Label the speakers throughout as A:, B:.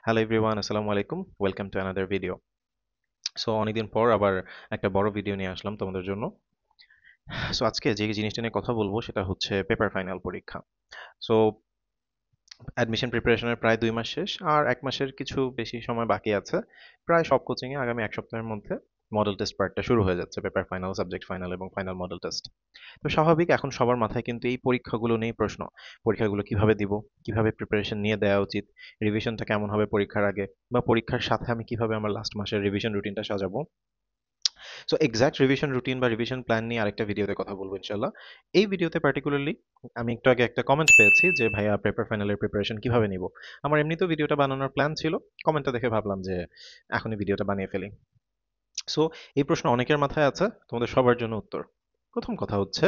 A: Hello everyone, আসসালামু আলাইকুম। Welcome to another video. So অনেকদিন পর আবার একটা বড় ভিডিও নিয়ে আসলাম তোমাদের জন্য। সো আজকে যে জিনিসটা নিয়ে কথা বলবো সেটা হচ্ছে পেপার ফাইনাল পরীক্ষা। সো অ্যাডমিশন প্রিপারেশনের প্রায় 2 মাস শেষ, আর 1 মাসের কিছু বেশি সময় বাকি আছে। প্রায় সব কোচিংয়ে আগামী 1 সপ্তাহের মধ্যে মডেল টেস্ট পার্টটা শুরু হয়ে যাচ্ছে, পেপার ফাইনাল, সাবজেক্ট ফাইনাল এবং ফাইনাল মডেল টেস্ট। তো স্বাভাবিক এখন সবার মাথায় কিন্তু এই পরীক্ষাগুলো নিয়েই প্রশ্ন। পরীক্ষাগুলো কিভাবে দিব, কিভাবে প্রিপারেশন নিয়ে দেওয়া উচিত, রিভিশনটা কেমন হবে পরীক্ষার আগে, বা পরীক্ষার সাথে আমি কিভাবে আমার লাস্ট মাসের রিভিশন রুটিনটা সাজাবো। সো এক্সাক্ট রিভিশন রুটিন বা রিভিশন প্ল্যান নিয়ে আরেকটা ভিডিওতে কথা বলবো ইনশাল্লাহ। এই ভিডিওতে পার্টিকুলারলি আমি একটু আগে একটা কমেন্ট পেয়েছি যে ভাইয়া পেপার ফাইনালের প্রিপারেশন কিভাবে নিব। আমার এমনিতেও ভিডিওটা বানানোর প্ল্যান ছিল, কমেন্টটা দেখে ভাবলাম যে এখনই ভিডিওটা বানিয়ে ফেলি। সো এই প্রশ্ন অনেকের মাথায় আছে, তোমাদের সবার জন্য উত্তর। প্রথম কথা হচ্ছে,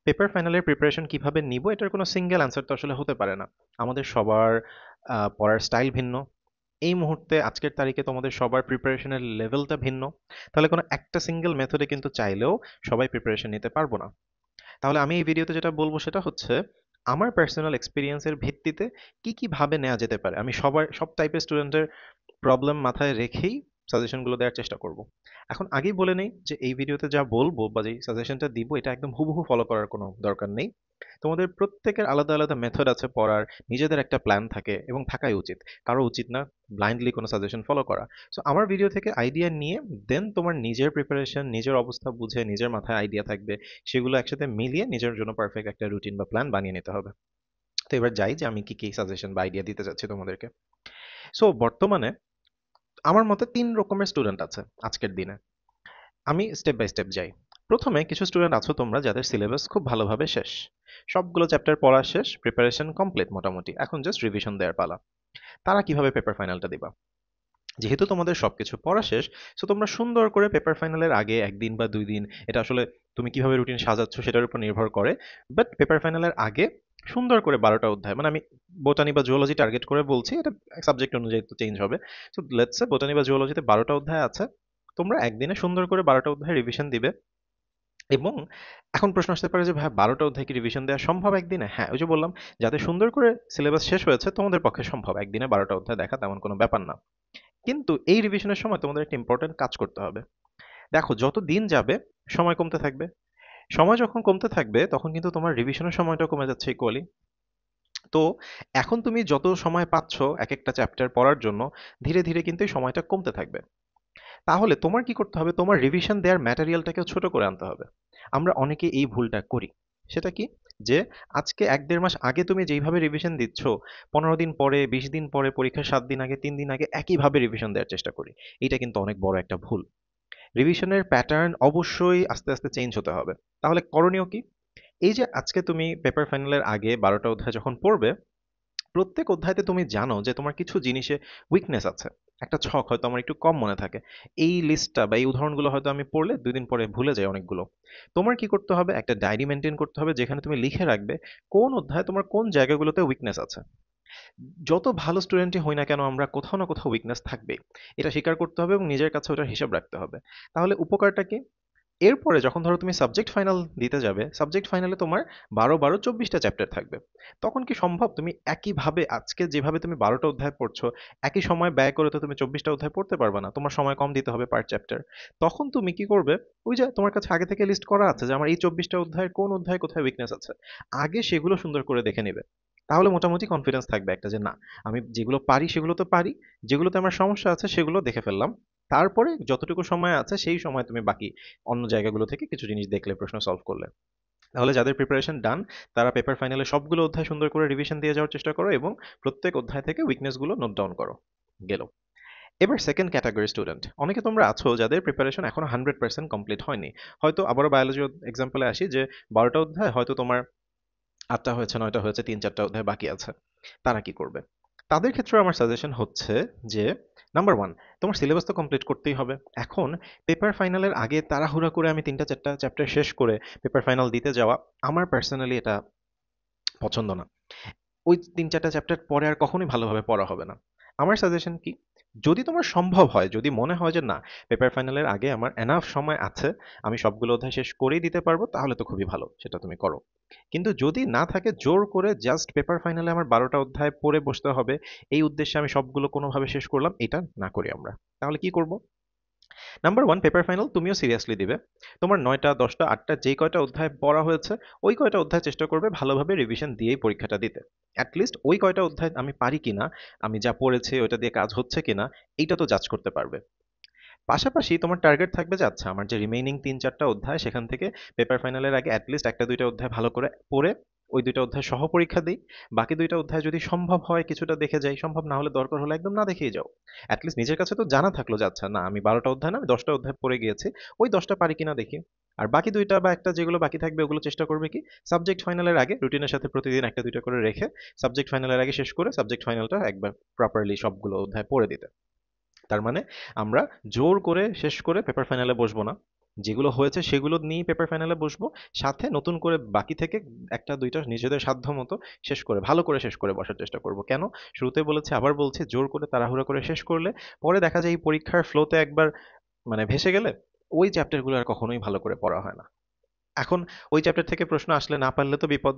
A: পেপার ফাইনালের প্রিপারেশন কিভাবে নিব এটার কোনো সিঙ্গেল অ্যান্সার তো আসলে হতে পারে না। আমাদের সবার পড়ার স্টাইল ভিন্ন। এই মুহূর্তে আজকের তারিখে তোমাদের সবার প্রিপারেশনের লেভেলটা ভিন্ন। তাহলে কোনো একটা সিঙ্গেল মেথডে কিন্তু চাইলেও সবাই প্রিপারেশন নিতে পারবো না। তাহলে আমি এই ভিডিওতে যেটা বলবো সেটা হচ্ছে, আমার পার্সোনাল এক্সপিরিয়েন্সের ভিত্তিতে কি কি ভাবে নেওয়া যেতে পারে, আমি সব টাইপের স্টুডেন্টের প্রবলেম মাথায় রেখেই সাজেশনগুলো দেওয়ার চেষ্টা করব। এখন আগেই বলে নেই যে এই ভিডিওতে যা বলবো বা যেই সাজেশনটা দিব এটা একদম হুবহু ফলো করার কোনো দরকার নেই। তোমাদের প্রত্যেকের আলাদা আলাদা মেথড আছে পড়ার, নিজেদের একটা প্ল্যান থাকে এবং থাকাই উচিত। কারো উচিত না ব্লাইন্ডলি কোনো সাজেশন ফলো করা। সো আমার ভিডিও থেকে আইডিয়া নিয়ে দেন তোমার নিজের প্রিপারেশন, নিজের অবস্থা বুঝে, নিজের মাথায় আইডিয়া থাকবে, সেগুলো একসাথে মিলিয়ে নিজের জন্য পারফেক্ট একটা রুটিন বা প্ল্যান বানিয়ে নিতে হবে। তো এবার যাই যে আমি কি কি সাজেশন বা আইডিয়া দিতে চাচ্ছি তোমাদেরকে। সো বর্তমানে আমার মতে 3 রকমের স্টুডেন্ট আছে আজকের দিনে। আমি স্টেপ বাই স্টেপ যাই। প্রথমে কিছু স্টুডেন্ট আছো তোমরা যাদের সিলেবাস খুব ভালোভাবে শেষ, সবগুলো চ্যাপ্টার পড়া শেষ, প্রিপারেশন কমপ্লিট মোটামুটি, এখন জাস্ট রিভিশন দেওয়ার পালা। তারা কিভাবে পেপার ফাইনালটা দিবা? যেহেতু তোমাদের সবকিছু পড়া শেষ, সো তোমরা সুন্দর করে পেপার ফাইনালের আগে 1 দিন বা 2 দিন, এটা আসলে তুমি কিভাবে রুটিন সাজাচ্ছ সেটার উপর নির্ভর করে, বাট পেপার ফাইনালের আগে সুন্দর করে 12টা অধ্যায়, মানে আমি বোটানি বা জুওলজি টার্গেট করে বলছি, এটা সাবজেক্ট অনুযায়ী তো চেঞ্জ হবে। সো লেটস সে বোটানি বা জুওলজিতে 12টা অধ্যায় আছে, তোমরা একদিনে সুন্দর করে 12টা অধ্যায় রিভিশন দিবে। এবং এখন প্রশ্ন আসতে পারে যে ভাই 12টা অধ্যায় কি রিভিশন দেওয়া সম্ভব একদিনে? হ্যাঁ, ওই যে বললাম, যাদের সুন্দর করে সিলেবাস শেষ হয়েছে তোমাদের পক্ষে সম্ভব একদিনে 12টা অধ্যায় দেখা, তেমন কোনো ব্যাপার না। কিন্তু এই রিভিশনের সময় তোমাদের একটা ইম্পর্টেন্ট কাজ করতে হবে। দেখো, যত দিন যাবে সময় কমতে থাকবে। সময় যখন কমতে থাকবে তখন কিন্তু তোমার রিভিশনের সময়টা কমে যাচ্ছে ইকুয়ালি। তো এখন তুমি যত সময় পাচ্ছ এক একটা চ্যাপ্টার পড়ার জন্য, ধীরে ধীরে কিন্তু এই সময়টা কমতে থাকবে। তাহলে তোমার কি করতে হবে, তোমার রিভিশন দেওয়ার ম্যাটেরিয়ালটাকেও ছোট করে আনতে হবে। আমরা অনেকে এই ভুলটা করি। সেটা কি? যে আজকে 1-1.5 মাস আগে তুমি যেইভাবে রিভিশন দিচ্ছ, 15 দিন পরে, 20 দিন পরে, পরীক্ষার 7 দিন আগে, 3 দিন আগে একইভাবে রিভিশন দেওয়ার চেষ্টা করি। এটা কিন্তু অনেক বড় একটা ভুল। রিভিশনের প্যাটার্ন অবশ্যই আস্তে আস্তে চেঞ্জ হতে হবে। তাহলে করণীয় কি? এই যে আজকে তুমি পেপার ফাইনালের আগে 12টা অধ্যায় যখন পড়বে, প্রত্যেক অধ্যায়তে তুমি জানো যে তোমার কিছু জিনিসে উইকনেস আছে। একটা ছক হয়তো আমার একটু কম মনে থাকে। এই লিস্টটা বা এই উদাহরণগুলো হয়তো আমি পড়লে 2 দিন পরে ভুলে যাই অনেকগুলো। তোমার কি করতে হবে? একটা ডায়েরি মেনটেন করতে হবে যেখানে তুমি লিখে রাখবে কোন অধ্যায়ে তোমার কোন জায়গাগুলোতে উইকনেস আছে। যত ভালো স্টুডেন্টই হই না কেন আমরা কোথাও না কোথাও উইকনেস থাকবেই। এটা স্বীকার করতে হবে এবং নিজের কাছে ওটার হিসাব রাখতে হবে। তাহলে উপকারটা কি? এরপরে যখন ধরো তুমি সাবজেক্ট ফাইনাল দিতে যাবে, সাবজেক্ট ফাইনালে তোমার 12-12 24টা চ্যাপ্টার থাকবে। তখন কি সম্ভব তুমি একইভাবে আজকে যেভাবে তুমি 12টা অধ্যায় পড়ছো, একই সময় ব্যয় করে তো তুমি 24টা অধ্যায় পড়তে পারবে না, তোমার সময় কম দিতে হবে পার চ্যাপ্টার। তখন তুমি কি করবে? ওই যে তোমার কাছে আগে থেকে লিস্ট করা আছে যে আমার এই 24টা অধ্যায়ের কোন অধ্যায়ে কোথায় উইকনেস আছে, আগে সেগুলো সুন্দর করে দেখে নেবে। তাহলে মোটামুটি কনফিডেন্স থাকবে একটা যে না, আমি যেগুলো পারি সেগুলো তো পারি, যেগুলোতে আমার সমস্যা আছে সেগুলো দেখে ফেললাম। তারপরে যতটুকু সময় আছে সেই সময় তুমি বাকি অন্য জায়গাগুলো থেকে কিছু জিনিস দেখলে, প্রশ্ন সলভ করলে। তাহলে যাদের প্রিপারেশন ডান, তারা পেপার ফাইনালে সবগুলো অধ্যায় সুন্দর করে রিভিশন দিয়ে যাওয়ার চেষ্টা করো এবং প্রত্যেক অধ্যায় থেকে উইকনেসগুলো নোট ডাউন করো। গেল। এবার সেকেন্ড ক্যাটাগরি স্টুডেন্ট, অনেকে তোমরা আছো যাদের প্রিপারেশন এখনো 100% কমপ্লিট হয়নি। হয়তো আবারও বায়োলজি এক্সাম্পলে আসি, যে 12টা অধ্যায় হয়তো তোমার 8টা হয়েছে, 9টা হয়েছে, 3-4টা অধ্যায় বাকি আছে। তারা কি করবে? তাদের ক্ষেত্রে আমার সাজেশন হচ্ছে যে, নাম্বার ওয়ান, তোমার সিলেবাস তো কমপ্লিট করতেই হবে। এখন পেপার ফাইনালের আগে তাড়াহুড়া করে আমি 3টা 4টা চ্যাপ্টার শেষ করে পেপার ফাইনাল দিতে যাওয়া, আমার পার্সোনালি এটা পছন্দ না। ওই 3-4টা চ্যাপ্টার পরে আর কখনোই ভালোভাবে পড়া হবে না। আমার সাজেশন কি? যদি তোমার সম্ভব হয়, যদি মনে হয় যে না, পেপার ফাইনালের আগে আমার এনাফ সময় আছে, আমি সবগুলো অধ্যায় শেষ করেই দিতে পারবো, তাহলে তো খুবই ভালো, সেটা তুমি করো। কিন্তু যদি না থাকে, জোর করে জাস্ট পেপার ফাইনালে আমার 12টা অধ্যায় পড়ে বসতে হবে, এই উদ্দেশ্যে আমি সবগুলো কোনোভাবে শেষ করলাম, এটা না করি আমরা। তাহলে কি করব? নাম্বার ওয়ান, পেপার ফাইনাল তুমিও সিরিয়াসলি দিবে। তোমার 9টা 10টা 8টা যেই কয়টা অধ্যায় পড়া হয়েছে, ওই কয়টা অধ্যায় চেষ্টা করবে ভালোভাবে রিভিশন দিয়েই পরীক্ষাটা দিতে। অ্যাটলিস্ট ওই কয়টা অধ্যায় আমি পারি কিনা, আমি যা পড়েছি ওইটা দিয়ে কাজ হচ্ছে কিনা, এইটা তো জাজ করতে পারবে। পাশাপাশি তোমার টার্গেট থাকবে যে আচ্ছা, আমার যে রিমেইনিং 3-4টা অধ্যায়, সেখান থেকে পেপার ফাইনালের আগে অ্যাটলিস্ট 1-2টা অধ্যায় ভালো করে পড়ে ওই 2টা অধ্যায় সহ পরীক্ষা দিই। বাকি 2টা অধ্যায় যদি সম্ভব হয় কিছুটা দেখে যাই, সম্ভব না হলে দরকার হলে একদম না দেখেই যাও। অ্যাটলিস্ট নিজের কাছে তো জানা থাকলো যে আচ্ছা না, আমি 12টা অধ্যায় না, আমি 10টা অধ্যায় পড়ে গিয়েছি, ওই 10টা পারি কিনা দেখি। আর বাকি 2টা বা একটা যেগুলো বাকি থাকবে ওগুলো চেষ্টা করবে কি, সাবজেক্ট ফাইনালের আগে রুটিনের সাথে প্রতিদিন 1-2টা করে রেখে সাবজেক্ট ফাইনালের আগে শেষ করে সাবজেক্ট ফাইনালটা একবার প্রপারলি সবগুলো অধ্যায় পড়ে দিতে। তার মানে আমরা জোর করে শেষ করে পেপার ফাইনালে বসবো না, যেগুলো হয়েছে সেগুলো নিয়েই পেপার ফাইনালে বসবো, সাথে নতুন করে বাকি থেকে 1-2টা নিজেদের সাধ্য মতো শেষ করে ভালো করে শেষ করে বসার চেষ্টা করব। কেন? শুরুতে বলেছি, আবার বলছি, জোর করে তাড়াহুড়ো করে শেষ করলে পরে দেখা যায় এই পরীক্ষার ফ্লোতে একবার মানে ভেসে গেলে ওই চ্যাপ্টারগুলো আর কখনোই ভালো করে পড়া হয় না। এখন ওই চ্যাপ্টার থেকে প্রশ্ন আসলে না পারলে তো বিপদ।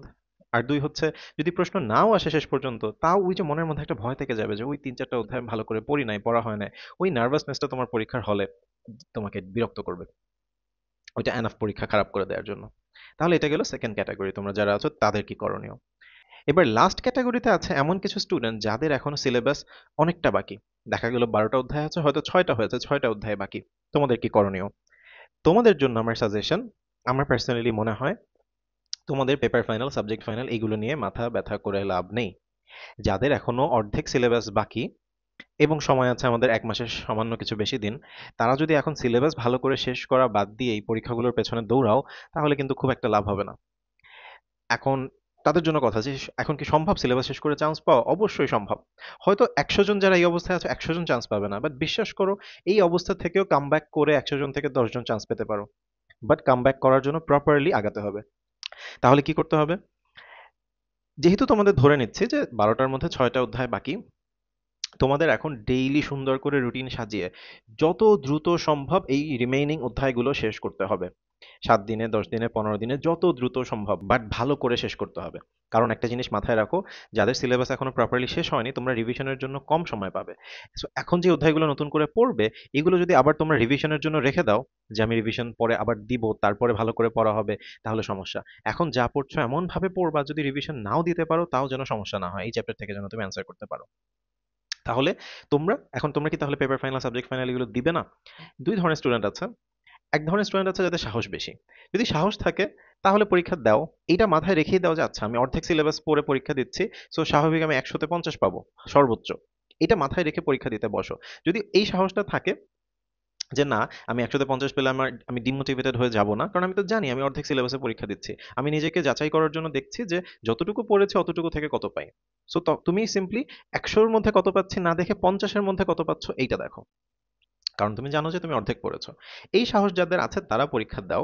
A: আর দুই হচ্ছে, যদি প্রশ্ন নাও আসে শেষ পর্যন্ত, তাও ওই যে মনের মধ্যে একটা ভয় থেকে যাবে যে ওই 3-4টা অধ্যায় আমি ভালো করে পড়ি নাই, পড়া হয় নাই। ওই নার্ভাসনেসটা তোমার পরীক্ষার হলে তোমাকে বিরক্ত করবে, ওইটা এনাফ পরীক্ষা খারাপ করে দেওয়ার জন্য। তাহলে এটা গেল সেকেন্ড ক্যাটাগরি, তোমরা যারা আছো তাদের কি করণীয়। এবার লাস্ট ক্যাটাগরিতে আছে এমন কিছু স্টুডেন্ট যাদের এখনো সিলেবাস অনেকটা বাকি। দেখা গেল 12টা অধ্যায় আছে, হয়তো 6টা হয়েছে, 6টা অধ্যায় বাকি। তোমাদের কি করণীয়? তোমাদের জন্য আমার সাজেশন, আমার পার্সোনালি মনে হয় তোমাদের পেপার ফাইনাল, সাবজেক্ট ফাইনাল এগুলো নিয়ে মাথা ব্যথা করে লাভ নেই। যাদের এখনো অর্ধেক সিলেবাস বাকি এবং সময় আছে আমাদের 1 মাসের সামান্য কিছু বেশি দিন, তারা যদি এখন সিলেবাস ভালো করে শেষ করা বাদ দিয়ে এই পরীক্ষাগুলোর পেছনে দৌড়াও, তাহলে কিন্তু খুব একটা লাভ হবে না। এখন তাদের জন্য কথা যে এখন কি সম্ভব সিলেবাস শেষ করে চান্স পাওয়া? অবশ্যই সম্ভব। হয়তো 100 জন যারা এই অবস্থায় আছে, 100 জন চান্স পাবে না, বাট বিশ্বাস করো, এই অবস্থা থেকেও কামব্যাক করে 100 জন থেকে 10 জন চান্স পেতে পারো। বাট কামব্যাক করার জন্য প্রপারলি আগাতে হবে। তাহলে কি করতে হবে? যেহেতু তোমাদের ধরে নিচ্ছি যে 12টার মধ্যে 6টা অধ্যায় বাকি, তোমাদের এখন ডেইলি সুন্দর করে রুটিন সাজিয়ে যত দ্রুত সম্ভব এই রিমেইনিং অধ্যায়গুলো শেষ করতে হবে। 7 দিনে, 10 দিনে, 15 দিনে, যত দ্রুত সম্ভব, বাট ভালো করে শেষ করতে হবে। কারণ একটা জিনিস মাথায় রাখো, যাদের সিলেবাস এখনো প্রপারলি শেষ হয়নি, তোমরা রিভিশনের জন্য কম সময় পাবে। সো এখন যে অধ্যায়গুলো নতুন করে পড়বে, এগুলো যদি আবার তোমরা রিভিশনের জন্য রেখে দাও, যে আমি রিভিশন পরে আবার দিব, তারপরে ভালো করে পড়া হবে, তাহলে সমস্যা। এখন যা পড়ছো এমন ভাবে পড়বা, যদি রিভিশন নাও দিতে পারো তাও যেন সমস্যা না হয়, এই চ্যাপ্টার থেকে যেন তুমি অ্যান্সার করতে পারো। তাহলে তোমরা কি তাহলে পেপার ফাইনাল, সাবজেক্ট ফাইনাল এগুলো দিবে না? দুই ধরনের স্টুডেন্ট আছে। এক ধরনের স্টুডেন্ট আছে যাদের সাহস বেশি। যদি সাহস থাকে তাহলে পরীক্ষা দাও। এইটা মাথায় রেখেই দাও যে আচ্ছা, আমি অর্ধেক সিলেবাস পড়ে পরীক্ষা দিচ্ছি, সো স্বাভাবিক আমি 100-তে 50 পাবো সর্বোচ্চ। এটা মাথায় রেখে পরীক্ষা দিতে বসো। যদি এই সাহসটা থাকে যে না, আমি 100-তে 50 পেলে আমি ডিমোটিভেটেড হয়ে যাব না, কারণ আমি তো জানি আমি অর্ধেক সিলেবাসে পরীক্ষা দিচ্ছি। আমি নিজেকে যাচাই করার জন্য দেখছি যে যতটুকু পড়েছি অতটুকু থেকে কত পাই। সো তুমি সিম্পলি 100-র মধ্যে কত পাচ্ছি না দেখে 50-এর মধ্যে কত পাচ্ছ এইটা দেখো। কারণ তুমি জানো যে তুমি অর্ধেক পড়েছো। এই সাহস যাদের আছে তারা পরীক্ষা দাও।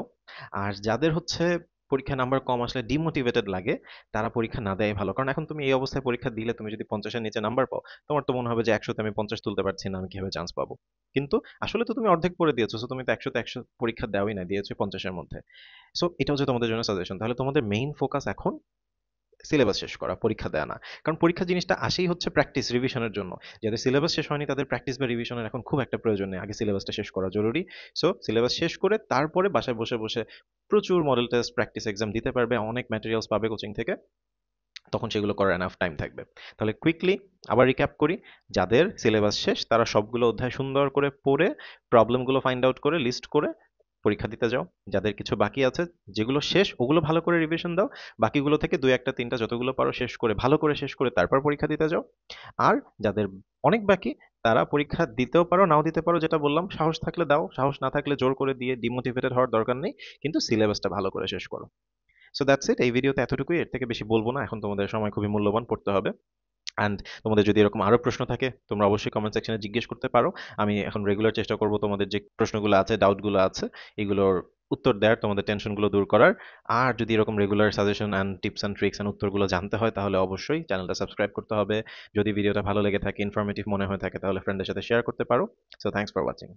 A: আর যাদের হচ্ছে পরীক্ষায় নাম্বার কম আসলে ডিমোটিভেটেড লাগে, তারা পরীক্ষা না দেয়াই ভালো। কারণ এখন তুমি এই অবস্থায় পরীক্ষা দিলে, তুমি যদি 50-এর নিচে নাম্বার পাও, তোমার তো মনে হবে যে 100-তে আমি 50 তুলতে পারছি না, আমি কিভাবে চান্স পাবো? কিন্তু আসলে তো তুমি অর্ধেক পড়ে দিয়েছো, সো তুমি তো 100-তে 100 পরীক্ষা দেওয়াই না, দিয়েছো 50-এর মধ্যে। সো এটা হচ্ছে তোমাদের জন্য সাজেশন। তাহলে তোমাদের মেইন ফোকাস এখন সিলেবাস শেষ করা, পরীক্ষা দেয়া না। কারণ পরীক্ষা জিনিসটা আসেই হচ্ছে প্র্যাকটিস, রিভিশনের জন্য। যাদের সিলেবাস শেষ হয়নি তাদের প্র্যাকটিস বা রিভিশনের এখন খুব একটা প্রয়োজন নেই, আগে সিলেবাসটা শেষ করা জরুরি। সো সিলেবাস শেষ করে তারপরে বাসায় বসে বসে প্রচুর মডেল টেস্ট, প্র্যাকটিস এক্সাম দিতে পারবে, অনেক ম্যাটেরিয়ালস পাবে কোচিং থেকে, তখন সেগুলো করার এনাফ টাইম থাকবে। তাহলে কুইকলি আবার রিক্যাপ করি, যাদের সিলেবাস শেষ তারা সবগুলো অধ্যায় সুন্দর করে পড়ে, প্রবলেমগুলো ফাইন্ড আউট করে, লিস্ট করে পরীক্ষা দিতে যাও। যাদের কিছু বাকি আছে, যেগুলো শেষ ওগুলো ভালো করে রিভিশন দাও। বাকিগুলো থেকে 2-1-3টা যতগুলো পারো শেষ করে, ভালো করে শেষ করে তারপর পরীক্ষা দিতে যাও। আর যাদের অনেক বাকি, তারা পরীক্ষা দিতেও পারো, নাও দিতে পারো, যেটা বললাম, সাহস থাকলে দাও, সাহস না থাকলে জোর করে দিয়ে ডিমোটিভেটেড হওয়ার দরকার নেই, কিন্তু সিলেবাসটা ভালো করে শেষ করো। সো দ্যাটস ইট, এই ভিডিওতে এতটুকুই, এর থেকে বেশি বলবো না, এখন তোমাদের সময় খুবই মূল্যবান, পড়তে হবে। অ্যান্ড তোমাদের যদি এরকম আরো প্রশ্ন থাকে, তোমরা অবশ্যই কমেন্ট সেকশনে জিজ্ঞেস করতে পারো। আমি এখন রেগুলার চেষ্টা করব তোমাদের যে প্রশ্নগুলো আছে, ডাউটগুলো আছে, এগুলোর উত্তর দেওয়ার, তোমাদের টেনশনগুলো দূর করার। আর যদি এরকম regular suggestion and tips and tricks and উত্তরগুলো জানতে হয় তাহলে অবশ্যই চ্যানেলটা সাবস্ক্রাইব করতে হবে। যদি ভিডিওটা ভালো লেগে থাকে, ইনফরমেটিভ মনে হয়ে থাকে, তাহলে ফ্রেন্ডের সাথে শেয়ার করতে পারো। So thanks for watching.